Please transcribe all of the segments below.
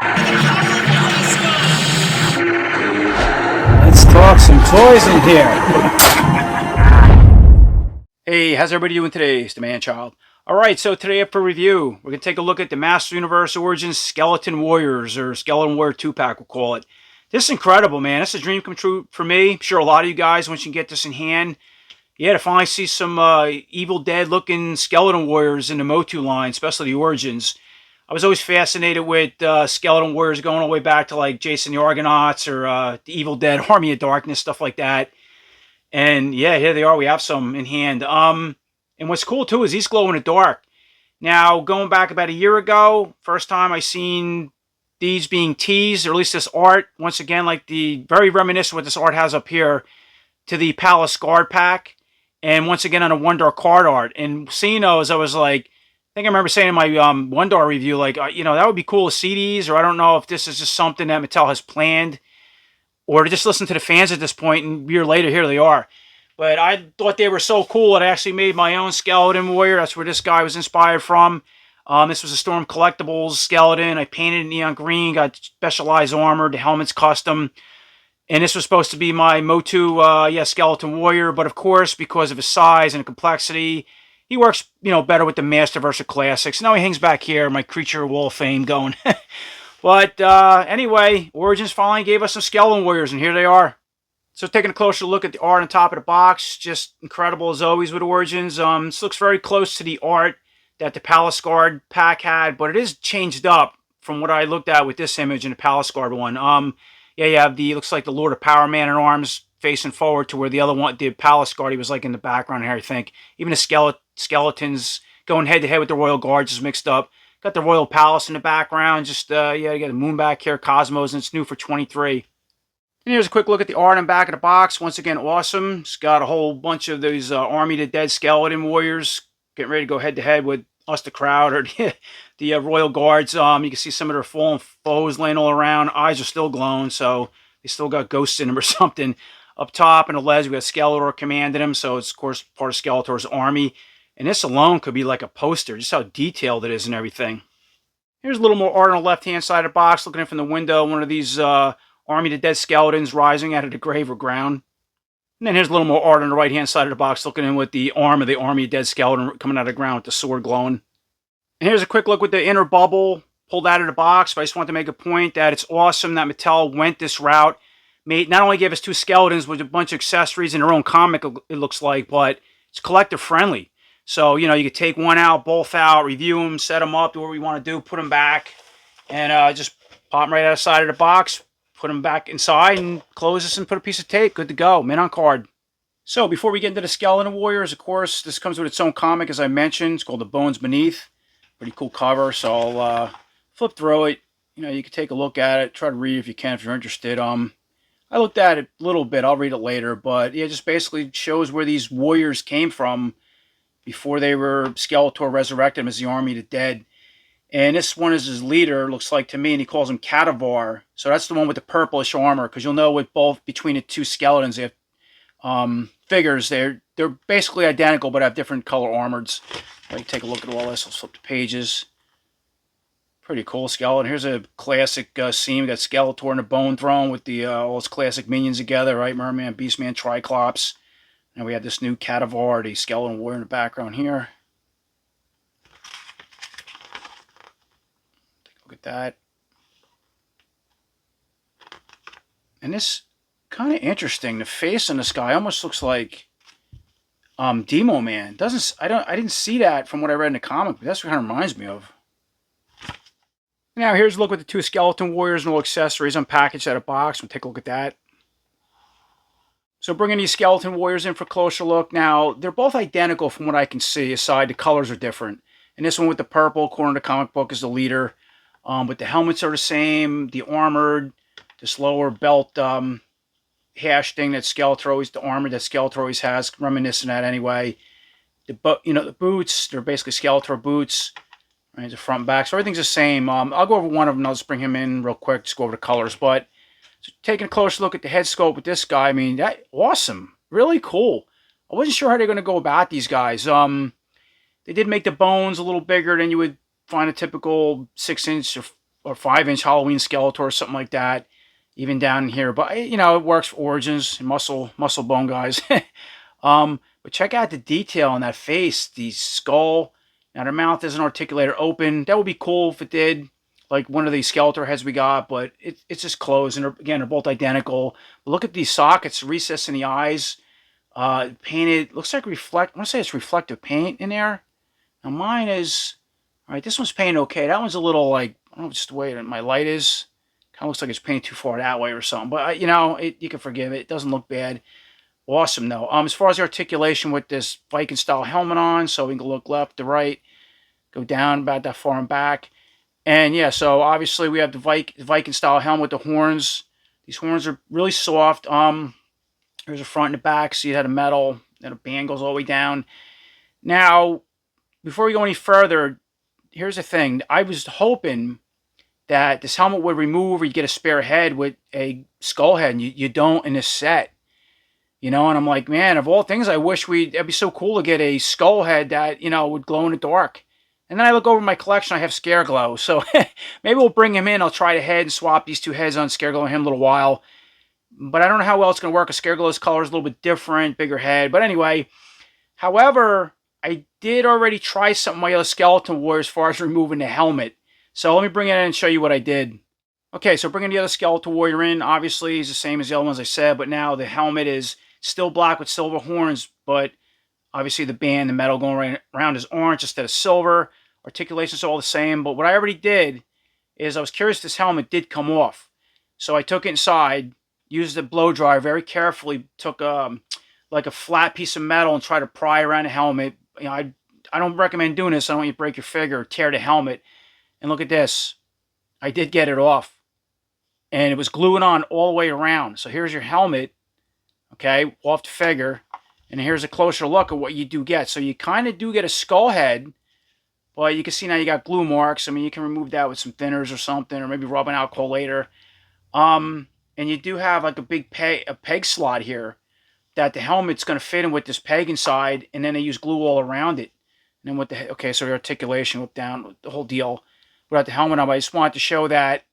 Let's talk some toys in here. Hey, how's everybody doing today? It's the Man Child. Alright, so today up for review, we're going to take a look at the Master Universe Origins Skeleton Warriors, or Skeleton Warrior 2-pack we'll call it. This is incredible, man. This is a dream come true for me. I'm sure a lot of you guys, once you get this in hand, yeah, to finally see some Evil Dead looking Skeleton Warriors in the Motu line, especially the Origins. I was always fascinated with Skeleton Warriors going all the way back to like Jason the Argonauts or the Evil Dead Army of Darkness, stuff like that. And yeah, here they are. We have some in hand. And what's cool too is these glow in the dark. Now, going back about a year ago, first time I seen these being teased, or at least this art, once again, like the very reminiscent what this art has up here to the Palace Guard pack. And once again on a Wonder card art. And seeing those, I was like, I think I remember saying in my Wonder review, like, you know, that would be cool to see these, or I don't know if this is just something that Mattel has planned, or to just listen to the fans at this point, and a year later, here they are. But I thought they were so cool that I actually made my own Skeleton Warrior. That's where this guy was inspired from. This was a Storm Collectibles skeleton. I painted it neon green, got specialized armor, the helmet's custom. And this was supposed to be my Motu, Skeleton Warrior. But of course, because of his size and complexity, he works, you know, better with the Masterverse Classics. Now he hangs back here, my Creature Wall of Fame going. But anyway, Origins finally gave us some Skeleton Warriors, and here they are. So taking a closer look at the art on top of the box, just incredible as always with Origins. This looks very close to the art that the Palace Guard pack had, but it is changed up from what I looked at with this image in the Palace Guard one. Yeah, you have the, looks like the Lord of Power Man in arms facing forward to where the other one, the Palace Guard, he was like in the background here, I think. Even the skeletons going head to head with the Royal Guards is mixed up. Got the Royal Palace in the background. Just, yeah, you got the moon back here, Cosmos, and it's new for 23. And here's a quick look at the art on the back of the box. Once again, awesome. It's got a whole bunch of these Army of the Dead Skeleton Warriors getting ready to go head-to-head with us, the crowd, or the Royal Guards. You can see some of their fallen foes laying all around. Eyes are still glowing, so they still got ghosts in them or something. Up top in the ledge, we got Skeletor commanding them, so it's, of course, part of Skeletor's army. And this alone could be like a poster, just how detailed it is and everything. Here's a little more art on the left-hand side of the box, looking in from the window. One of these Army of the Dead skeletons rising out of the grave or ground. And then here's a little more art on the right-hand side of the box, looking in with the arm of the Army of Dead skeleton coming out of the ground with the sword glowing. And here's a quick look with the inner bubble pulled out of the box. But I just want to make a point that it's awesome that Mattel went this route. Not only gave us two skeletons with a bunch of accessories in their own comic, it looks like, but it's collector-friendly. So, you know, you could take one out, both out, review them, set them up, do what we want to do, put them back, and just pop them right outside of the box, put them back inside, and close this and put a piece of tape. Good to go. Mint on card. So, before we get into the Skeleton Warriors, of course, this comes with its own comic, as I mentioned. It's called The Bones Beneath. Pretty cool cover, so I'll flip through it. You know, you can take a look at it. Try to read it if you can, if you're interested. I looked at it a little bit. I'll read it later. But, yeah, it just basically shows where these warriors came from before they were Skeletor resurrected him as the Army of the Dead. And this one is his leader, looks like to me, and he calls him Cadavar. So that's the one with the purplish armor, because you'll know with both, between the two skeletons, they have figures. They're basically identical, but have different color armors. Right, take a look at all this. Let's flip the pages. Pretty cool skeleton. Here's a classic scene. We got Skeletor in the Bone Throne with the all his classic minions together, right? Merman, Beastman, Triclops. And we have this new Cadavar, the Skeleton Warrior in the background here. Take a look at that. And this kind of interesting. The face on this guy almost looks like Demo Man. I didn't see that from what I read in the comic, but that's what it kind of reminds me of. Now here's a look at the two Skeleton Warriors and all accessories unpackaged out of box. We'll take a look at that. So bringing these Skeleton Warriors in for a closer look. Now, they're both identical from what I can see, aside the colors are different. And this one with the purple, according to the comic book, is the leader. But the helmets are the same. The armored, this lower belt hash thing that Skeletor always, the armor that Skeletor always has, reminiscent of that anyway. The boots, they're basically Skeletor boots. Right, the front and back. So everything's the same. I'll go over one of them and I'll just bring him in real quick, just go over the colors. But so taking a closer look at the head sculpt with this guy, I mean, that awesome. Really cool. I wasn't sure how they're going to go about these guys. They did make the bones a little bigger than you would find a typical 6-inch or 5-inch Halloween Skeletor or something like that, even down in here. But you know, it works for Origins, muscle bone guys. But check out the detail on that face, the skull. Now their mouth isn't articulated open. That would be cool if it did, like one of these Skeletor heads we got, but it's just closed. And again, they're both identical. But look at these sockets, recess in the eyes, painted. Looks like I want to say it's reflective paint in there. Now mine is, all right, this one's painted okay. That one's a little like, I don't know, just the way that my light is. Kind of looks like it's painted too far that way or something. But, you know, you can forgive it. It doesn't look bad. Awesome, though. As far as the articulation with this Viking-style helmet on, so we can look left to right, go down about that far and back. And, yeah, so obviously we have the Viking-style helmet with the horns. These horns are really soft. There's a front and the back. See, it had a metal, and a band goes all the way down. Now, before we go any further, here's the thing. I was hoping that this helmet would remove, or you get a spare head with a skull head, and you don't in this set. You know, and I'm like, man, of all things, I wish it'd be so cool to get a skull head that, you know, would glow in the dark. And then I look over my collection, I have Scare Glow. So maybe we'll bring him in. I'll try the head and swap these two heads on Scare Glow and him a little while. But I don't know how well it's going to work. A Scare Glow's color is a little bit different, bigger head. But anyway, however, I did already try something with my other Skeleton Warrior as far as removing the helmet. So let me bring it in and show you what I did. Okay, so bringing the other Skeleton Warrior in, obviously he's the same as the other ones I said, but now the helmet is still black with silver horns, but obviously the band, the metal going right around is orange instead of silver. Articulation's all the same, but what I already did is I was curious if this helmet did come off. So I took it inside, used the blow dryer very carefully, took like a flat piece of metal and tried to pry around the helmet. You know, I don't recommend doing this. I don't want you to break your figure or tear the helmet. And look at this. I did get it off. And it was gluing on all the way around. So here's your helmet, okay, off the figure. And here's a closer look at what you do get. So you kind of do get a skull head, but you can see now you got glue marks. I mean, you can remove that with some thinners or something, or maybe rubbing alcohol later. And you do have like a big peg slot here that the helmet's going to fit in with this peg inside, and then they use glue all around it. And then with the, okay, so the articulation went down, the whole deal without the helmet on. I just wanted to show that.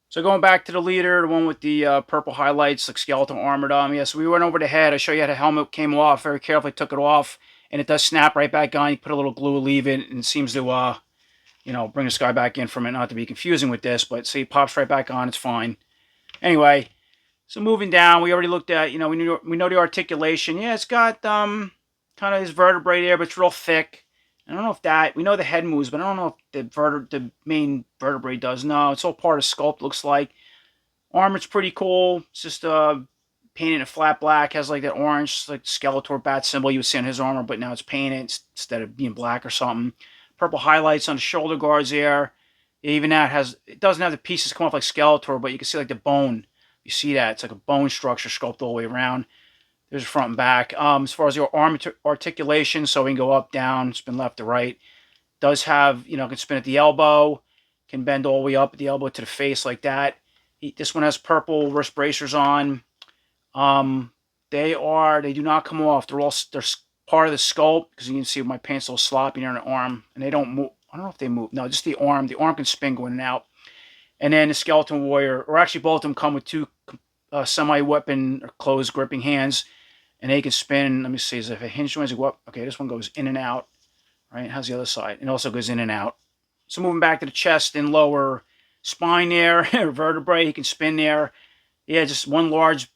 So going back to the leader, the one with the purple highlights, like skeleton armored on. Yeah, so we went over the head. I show you how the helmet came off. Very carefully took it off, and it does snap right back on. You put a little glue, leave it, and it seems to, you know, bring this guy back in from it. Not to be confusing with this, but see, it pops right back on. It's fine. Anyway, so moving down, we already looked at, you know, we know the articulation. Yeah, it's got kind of his vertebrae there, but it's real thick. I don't know if that, we know the head moves, but I don't know if the main vertebrae does. No, it's all part of sculpt, looks like. Armor's pretty cool. It's just painted in flat black, has like that orange, like Skeletor bat symbol you would see on his armor, but now it's painted instead of being black or something. Purple highlights on the shoulder guards there. Even that has, it doesn't have the pieces come off like Skeletor, but you can see like the bone. You see that? It's like a bone structure sculpted all the way around. There's the front and back. As far as your arm articulation, so we can go up, down, spin left to right. Does have, you know, can spin at the elbow, can bend all the way up at the elbow to the face like that. This one has purple wrist bracers on. They do not come off. They're part of the sculpt, because you can see my pants a little sloppy near the arm, and they don't move. I don't know if they move. No, just the arm. The arm can spin going in and out. And then the Skeleton Warrior, or actually both of them come with two semi-weapon or closed gripping hands. And they can spin. Let me see. Is if a hinge joint go up. Okay, this one goes in and out. Right? How's the other side? It also goes in and out. So moving back to the chest and lower spine there, vertebrae, he can spin there. Yeah, just one large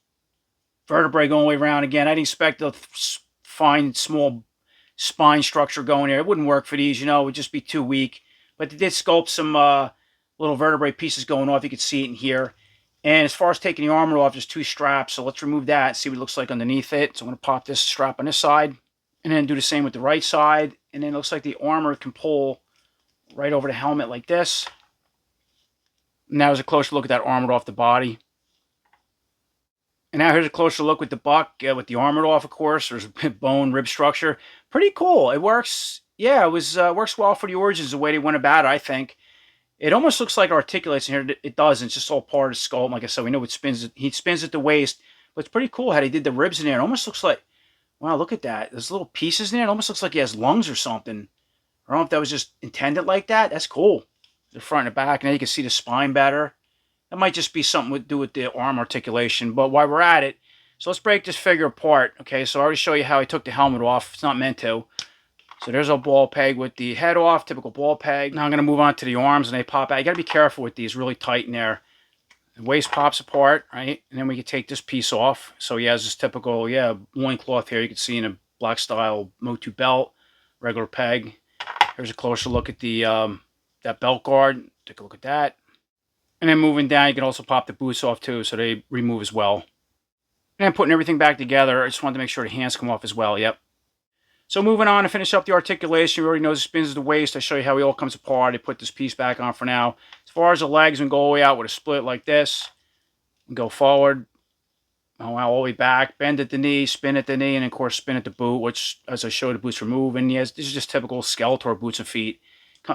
vertebrae going all the way around. Again, I didn't expect to find small spine structure going there. It wouldn't work for these, you know. It would just be too weak. But they did sculpt some little vertebrae pieces going off. You can see it in here. And as far as taking the armor off, there's two straps. So let's remove that and see what it looks like underneath it. So I'm going to pop this strap on this side. And then do the same with the right side. And then it looks like the armor can pull right over the helmet like this. Now there's a closer look at that armored off the body. And now here's a closer look with the buck, with the armored off, of course. There's a bone, rib structure. Pretty cool. It works. Yeah, it works well for the Origins, the way they went about it, I think. It almost looks like articulates in here. It doesn't. It's just all part of the skull. Like I said, we know it spins. He spins at the waist. But it's pretty cool how they did the ribs in there. It almost looks like, wow, look at that. There's little pieces in there. It almost looks like he has lungs or something. I don't know if that was just intended like that. That's cool. the front and the back. Now you can see the spine better. That might just be something to do with the arm articulation. But while we're at it, so let's break this figure apart. Okay, so I already showed you how I took the helmet off. It's not meant to. So there's a ball peg with the head off, typical ball peg. Now I'm going to move on to the arms, and they pop out. You got to be careful with these, really tight in there. The waist pops apart, right? And then we can take this piece off. So he has this typical, loincloth here. You can see in a black style Motu belt, regular peg. Here's a closer look at the that belt guard. Take a look at that. And then moving down, you can also pop the boots off too, so they remove as well. And then putting everything back together, I just wanted to make sure the hands come off as well. Yep. So moving on to finish up the articulation, we already know the spins of the waist. I show you how he all comes apart. I put this piece back on for now. As far as the legs, we can go all the way out with a split like this. And go forward, all the way back, bend at the knee, spin at the knee, and of course spin at the boot, which, as I showed, the boots remove. And yes, this is just typical Skeletor boots and feet.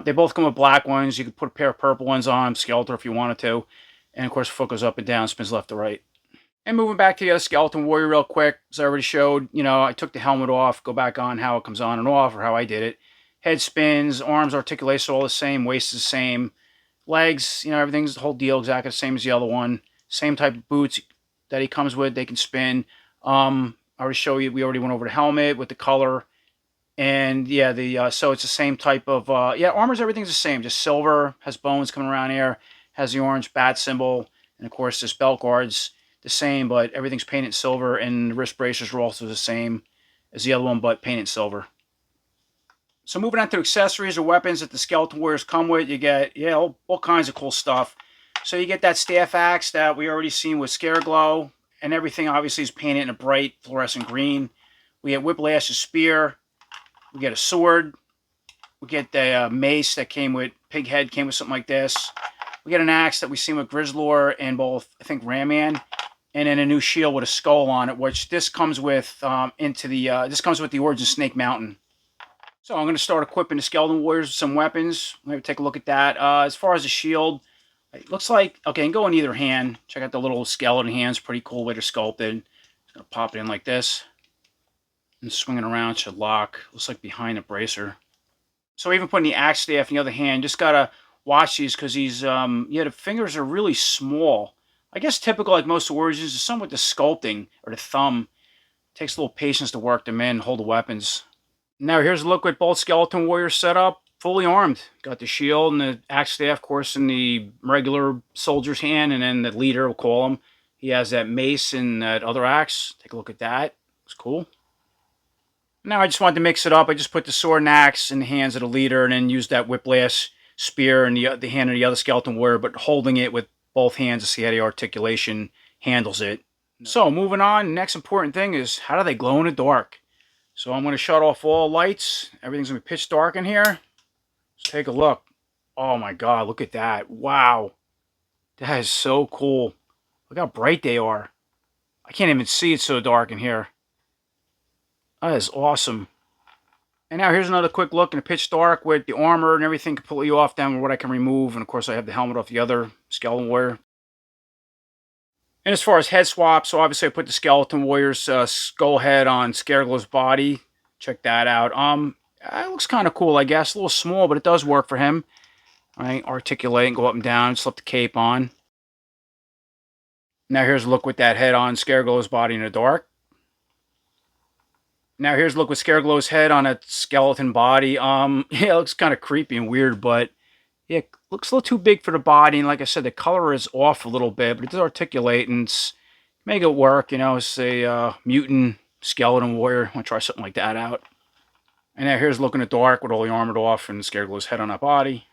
They both come with black ones. You could put a pair of purple ones on, Skeletor if you wanted to. And of course, foot goes up and down, spins left to right. And moving back to the other Skeleton Warrior real quick, as I already showed, I took the helmet off, go back on how it comes on and off, or how I did it. Head spins, arms articulation, all the same, waist is the same. Legs, everything's the whole deal, exactly the same as the other one. Same type of boots that he comes with, they can spin. I already showed you, we already went over the helmet with the color. And yeah, so it's the same type of, armors, everything's the same, just silver, has bones coming around here, has the orange bat symbol, and of course this belt guard's the same, but everything's painted silver, and the wrist bracers are also the same as the other one, but painted silver. So moving on to accessories or weapons that the Skeleton Warriors come with, you get, all kinds of cool stuff. So you get that staff axe that we already seen with Scareglow, and everything obviously is painted in a bright fluorescent green. We get Whiplash's spear. We get a sword. We get the mace that came with, Pig Head came with something like this. We get an axe that we seen with Grizzlor and both, I think, Ram-Man. And then a new shield with a skull on it, which this comes with this comes with the Origin Snake Mountain. So I'm going to start equipping the Skeleton Warriors with some weapons. Maybe take a look at that. As far as the shield, it looks like, okay, and go in either hand. Check out the little skeleton hands, pretty cool way they're sculpted. Just going to pop it in like this. And swinging around should lock. Looks like behind the bracer. So even putting the axe staff in the other hand, just got to watch these because these, the fingers are really small. I guess typical, like most Origins, is some with the sculpting, or the thumb. It takes a little patience to work them in, hold the weapons. Now here's a look at both Skeleton Warriors set up, fully armed. Got the shield and the axe staff, of course, in the regular soldier's hand, and then the leader, we'll call him. He has that mace and that other axe. Take a look at that. Looks cool. Now I just wanted to mix it up. I just put the sword and axe in the hands of the leader, and then used that whiplash spear in the hand of the other Skeleton Warrior, but holding it with both hands to see how the articulation handles it. So moving on, next important thing is how do they glow in the dark? So I'm going to shut off all lights. Everything's going to be pitch dark in here. Let's take a look. Oh my god, look at that. Wow. That is so cool. Look how bright they are. I can't even see, it's so dark in here. That is awesome. And now here's another quick look in the pitch dark with the armor and everything completely off down what I can remove. And of course I have the helmet off the other Skeleton Warrior. And as far as head swap, so obviously I put the Skeleton Warrior's skull head on Scareglow's body. Check that out. It looks kind of cool, I guess. A little small, but it does work for him. All right, articulate and go up and down. Slip the cape on. Now here's a look with that head on Scareglow's body in the dark. Now here's a look with Scareglow's head on a skeleton body. Yeah, it looks kind of creepy and weird, but yeah, it looks a little too big for the body. And like I said, the color is off a little bit, but it does articulate and make it work. It's a mutant Skeleton Warrior. I want to try something like that out. And now here's looking at dark with all the armored off and Scareglow's head on that body.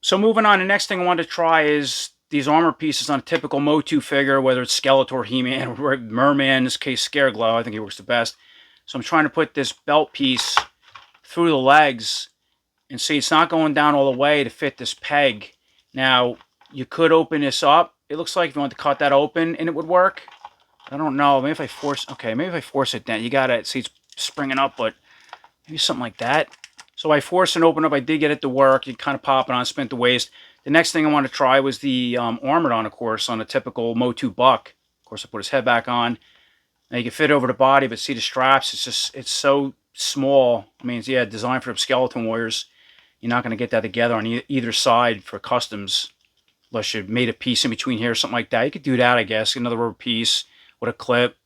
So moving on, the next thing I wanted to try is these armor pieces on a typical Motu figure, whether it's Skeletor, He-Man, or Merman, in this case Scareglow. I think he works the best. So I'm trying to put this belt piece through the legs, and see, it's not going down all the way to fit this peg. Now, you could open this up. It looks like if you want to cut that open, and it would work. I don't know. Maybe if I force... Okay, maybe if I force it down. You got to see, it's springing up, but maybe something like that. So I forced and opened up. I did get it to work. You kind of pop it on, spin the waist. The next thing I wanted to try was the armored on, of course, on a typical Motu buck. Of course, I put his head back on. Now you can fit over the body, but see the straps, it's so small. I mean, yeah, designed for the Skeleton Warriors. You're not going to get that together on either side for customs, unless you made a piece in between here or something like that. You could do that, I guess. Another rubber piece with a clip.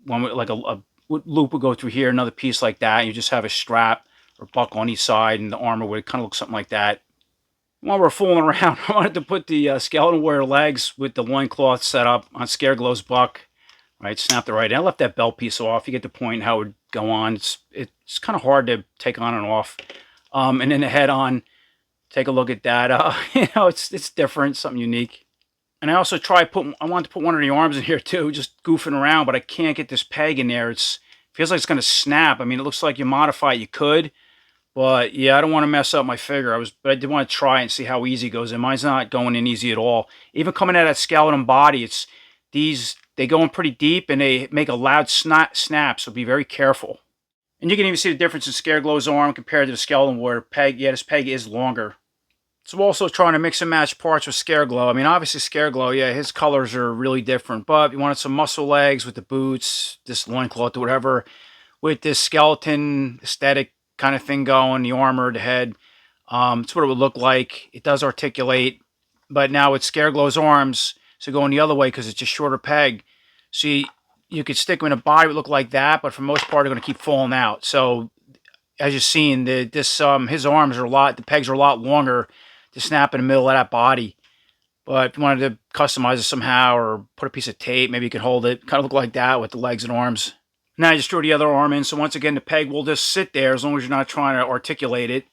One with like a loop would go through here, another piece like that. You just have a strap or buckle on each side, and the armor would kind of look something like that. While we're fooling around, I wanted to put the skeleton warrior legs with the loincloth set up on Scareglow's buck. Right, snapped it right in. I left that belt piece off. You get the point how it would go on. It's kind of hard to take on and off. And then the head on. Take a look at that. It's different, something unique. And I also I wanted to put one of the arms in here too, just goofing around, but I can't get this peg in there. It feels like it's going to snap. I mean, it looks like you modify it, you could. But yeah, I don't want to mess up my figure. But I did want to try and see how easy it goes in. Mine's not going in easy at all. Even coming out of that skeleton body, they go in pretty deep and they make a loud snap, so be very careful. And you can even see the difference in Scareglow's arm compared to the skeleton warrior peg. Yeah, this peg is longer. So also trying to mix and match parts with Scareglow. I mean, obviously Scareglow, yeah, his colors are really different. But if you wanted some muscle legs with the boots, this loincloth or whatever, with this skeleton aesthetic kind of thing going, the armor, the head, it's what it would look like. It does articulate. But now with Scareglow's arms, so going the other way because it's just shorter peg. See, you could stick them in a body would look like that, but for the most part, they're going to keep falling out. So, as you're seeing, his arms are the pegs are a lot longer to snap in the middle of that body. But if you wanted to customize it somehow or put a piece of tape, maybe you could hold it. Kind of look like that with the legs and arms. Now I just threw the other arm in. So once again, the peg will just sit there as long as you're not trying to articulate it.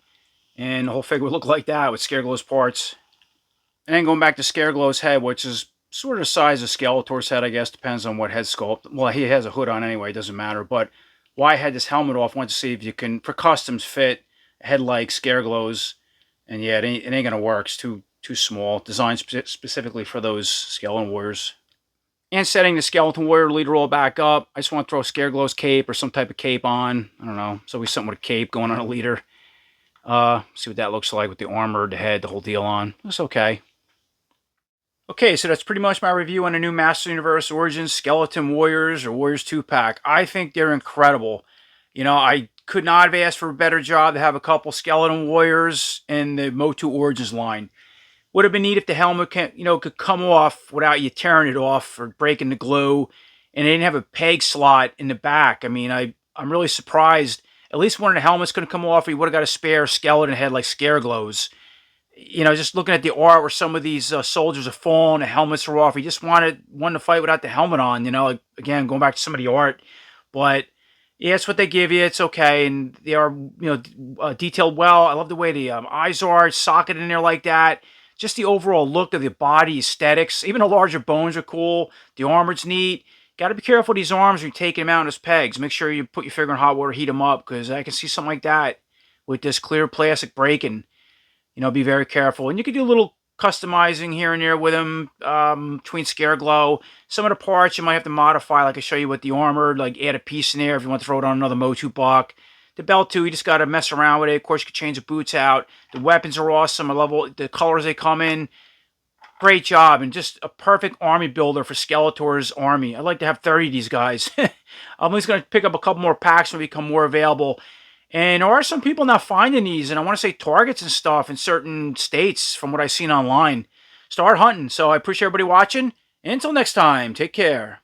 And the whole figure would look like that with Scareglow's parts. And then going back to Scareglow's head, which is sort of the size of Skeletor's head, I guess. Depends on what head sculpt. Well, he has a hood on anyway. It doesn't matter. But why I had this helmet off, I wanted to see if you can, for customs, fit a head like Scareglow's. And yeah, it ain't going to work. It's too small. Designed specifically for those skeleton warriors. And setting the skeleton warrior leader all back up. I just want to throw Scareglow's cape or some type of cape on. I don't know. So we something with a cape going on a leader. See what that looks like with the armor, the head, the whole deal on. It's okay. Okay, so that's pretty much my review on the new Master Universe Origins Skeleton Warriors or Warriors 2-pack. I think they're incredible. You know, I could not have asked for a better job to have a couple Skeleton Warriors in the Motu Origins line. Would have been neat if the helmet could come off without you tearing it off or breaking the glue. And they didn't have a peg slot in the back. I mean, I'm really surprised. At least one of the helmets couldn't come off. Or you would have got a spare skeleton head like Scareglow's. You know, just looking at the art where some of these soldiers are falling, the helmets are off. He just wanted one to fight without the helmet on, you know. Like, again, going back to some of the art. But, yeah, it's what they give you. It's okay. And they are, detailed well. I love the way the eyes are, socket in there like that. Just the overall look of the body, aesthetics. Even the larger bones are cool. The armor's neat. Got to be careful with these arms when you're taking them out as pegs. Make sure you put your figure in hot water, heat them up, because I can see something like that with this clear plastic breaking. You know, be very careful. And you can do a little customizing here and there with them between Scareglow. Some of the parts you might have to modify, like I show you with the armor, like add a piece in there if you want to throw it on another Motu buck. The belt, too, you just got to mess around with it. Of course, you can change the boots out. The weapons are awesome. I love the colors they come in. Great job. And just a perfect army builder for Skeletor's army. I'd like to have 30 of these guys. I'm just going to pick up a couple more packs when they become more available. And there are some people now finding these, and I want to say Targets and stuff in certain states from what I've seen online. Start hunting. So I appreciate everybody watching. And until next time, take care.